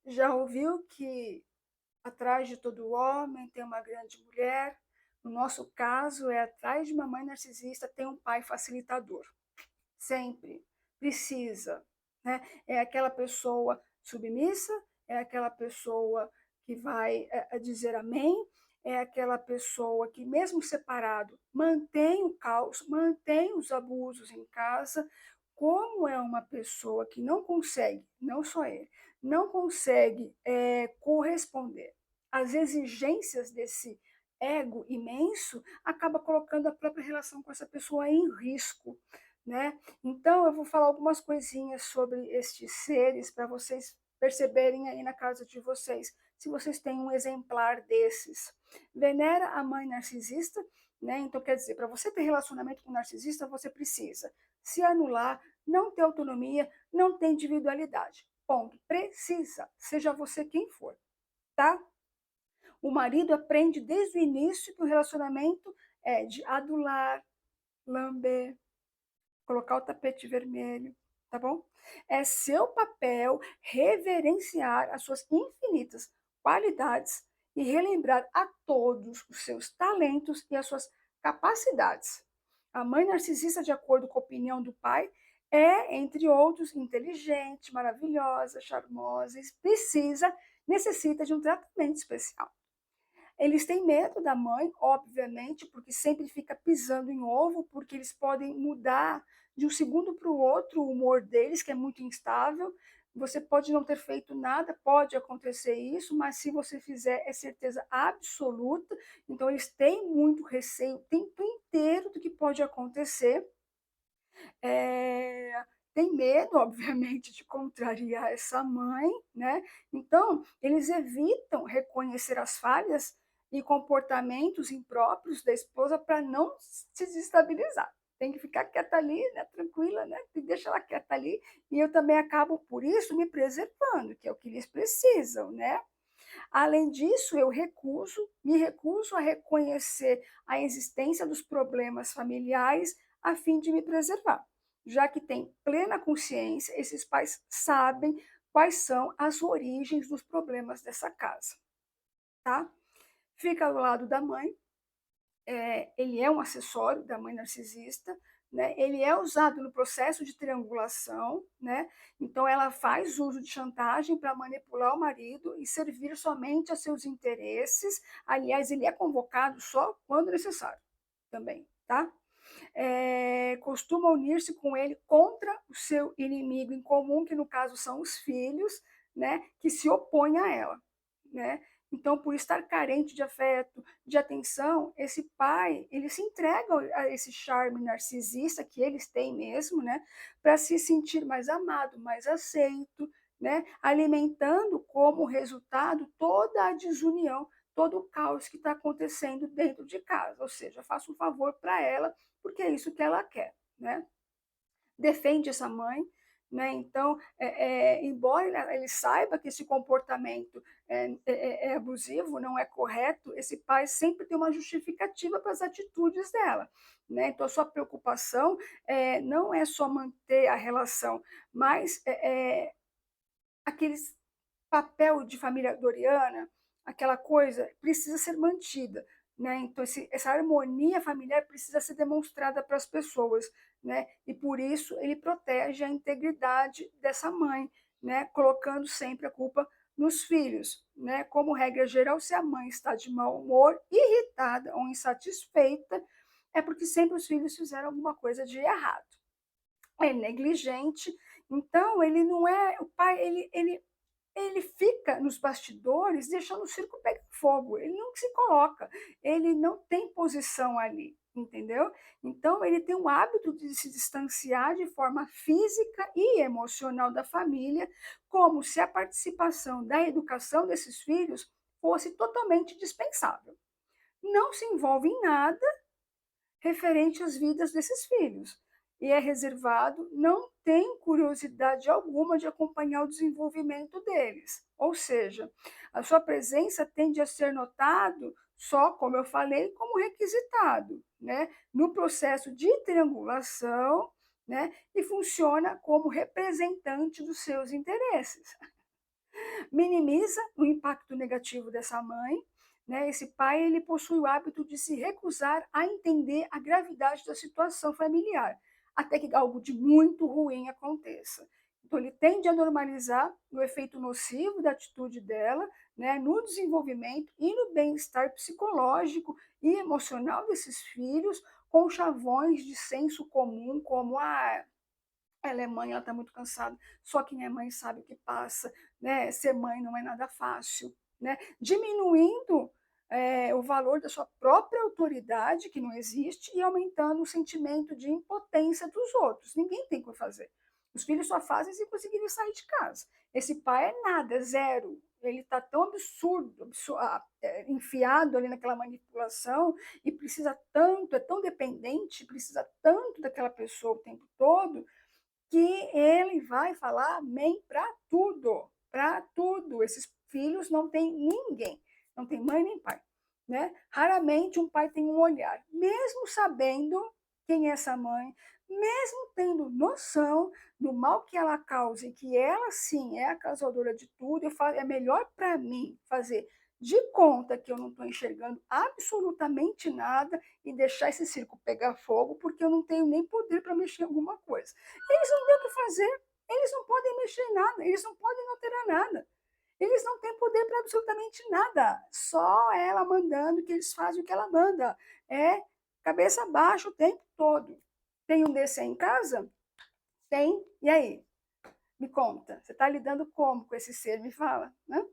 Já ouviu que atrás de todo homem tem uma grande mulher? No nosso caso, é atrás de uma mãe narcisista tem um pai facilitador. Sempre. Precisa, né. É aquela pessoa submissa, é aquela pessoa que vai, dizer amém, é aquela pessoa que mesmo separado mantém o caos, mantém os abusos em casa. Como é uma pessoa que não consegue, não só ele, não consegue, corresponder às exigências desse ego imenso, acaba colocando a própria relação com essa pessoa em risco, né. Então eu vou falar algumas coisinhas sobre estes seres para vocês perceberem aí na casa de vocês, se vocês têm um exemplar desses. Venera a mãe narcisista, né, então quer dizer, para você ter relacionamento com narcisista, você precisa se anular, não ter autonomia, não ter individualidade. Ponto. Precisa, seja você quem for, tá? O marido aprende desde o início que o relacionamento é de adular, lamber, colocar o tapete vermelho, tá bom? É seu papel reverenciar as suas infinitas qualidades e relembrar a todos os seus talentos e as suas capacidades. A mãe narcisista, de acordo com a opinião do pai, é, entre outros, inteligente, maravilhosa, charmosa, precisa, necessita de um tratamento especial. Eles têm medo da mãe, obviamente, porque sempre fica pisando em ovo, porque eles podem mudar de um segundo para o outro o humor deles, que é muito instável. Você pode não ter feito nada, pode acontecer isso, mas se você fizer, é certeza absoluta. Então, eles têm muito receio o tempo inteiro do que pode acontecer. Tem medo, obviamente, de contrariar essa mãe, né? Então, eles evitam reconhecer as falhas e comportamentos impróprios da esposa para não se desestabilizar. Tem que ficar quieta ali, né, tranquila, né, deixa ela quieta ali, e eu também acabo, por isso, me preservando, que é o que eles precisam, né. Além disso, me recuso a reconhecer a existência dos problemas familiares a fim de me preservar, já que tem plena consciência, esses pais sabem quais são as origens dos problemas dessa casa, tá? Fica ao lado da mãe, ele é um acessório da mãe narcisista, né? Ele é usado no processo de triangulação, né? Então ela faz uso de chantagem para manipular o marido e servir somente a seus interesses. Aliás, ele é convocado só quando necessário, também, tá? Costuma unir-se com ele contra o seu inimigo em comum, que no caso são os filhos, né? Que se opõem a ela, né? Então, por estar carente de afeto, de atenção, esse pai, ele se entrega a esse charme narcisista que eles têm mesmo, né, para se sentir mais amado, mais aceito, né, alimentando como resultado toda a desunião, todo o caos que está acontecendo dentro de casa. Ou seja, faça um favor para ela, porque é isso que ela quer, né? Defende essa mãe, né? Então, embora ele saiba que esse comportamento é abusivo, não é correto, esse pai sempre tem uma justificativa para as atitudes dela, né? Então, a sua preocupação não é só manter a relação, mas aqueles papel de família doriana, aquela coisa, precisa ser mantida, né. Então essa harmonia familiar precisa ser demonstrada para as pessoas, né, e por isso ele protege a integridade dessa mãe, né, colocando sempre a culpa nos filhos, né. Como regra geral, se a mãe está de mau humor, irritada ou insatisfeita, é porque sempre os filhos fizeram alguma coisa de errado. É negligente, então ele não é o pai, ele fica nos bastidores deixando o circo pegar fogo, ele não se coloca, ele não tem posição ali, entendeu? Então ele tem o hábito de se distanciar de forma física e emocional da família, como se a participação da educação desses filhos fosse totalmente dispensável. Não se envolve em nada referente às vidas desses filhos. E é reservado, não tem curiosidade alguma de acompanhar o desenvolvimento deles. Ou seja, a sua presença tende a ser notado só, como eu falei, como requisitado, né? No processo de triangulação, né? E funciona como representante dos seus interesses. Minimiza o impacto negativo dessa mãe, né? Esse pai, ele possui o hábito de se recusar a entender a gravidade da situação familiar, até que algo de muito ruim aconteça. Então, ele tende a normalizar o efeito nocivo da atitude dela, né, no desenvolvimento e no bem-estar psicológico e emocional desses filhos, com chavões de senso comum, como ela é mãe, ela está muito cansada, só quem é mãe sabe o que passa, né? Ser mãe não é nada fácil, né? Diminuindo o valor da sua própria autoridade, que não existe, e aumentando o sentimento de impotência dos outros. Ninguém tem o que fazer. Os filhos só fazem se conseguirem sair de casa. Esse pai é nada, é zero. Ele está tão enfiado ali naquela manipulação e precisa tanto, é tão dependente, precisa tanto daquela pessoa o tempo todo, que ele vai falar amém para tudo, para tudo. Esses filhos não têm ninguém, não tem mãe nem pai, né? Raramente um pai tem um olhar, mesmo sabendo quem é essa mãe, mesmo tendo noção do mal que ela causa e que ela sim é a causadora de tudo, eu falo, é melhor para mim fazer de conta que eu não estou enxergando absolutamente nada e deixar esse circo pegar fogo, porque eu não tenho nem poder para mexer em alguma coisa. Eles não têm o que fazer, eles não podem mexer em nada, eles não podem alterar nada. Eles não têm poder para absolutamente nada. Só ela mandando que eles fazem o que ela manda. É cabeça baixa o tempo todo. Tem um desse aí em casa? Tem. E aí? Me conta. Você está lidando como com esse ser? Me fala. Né?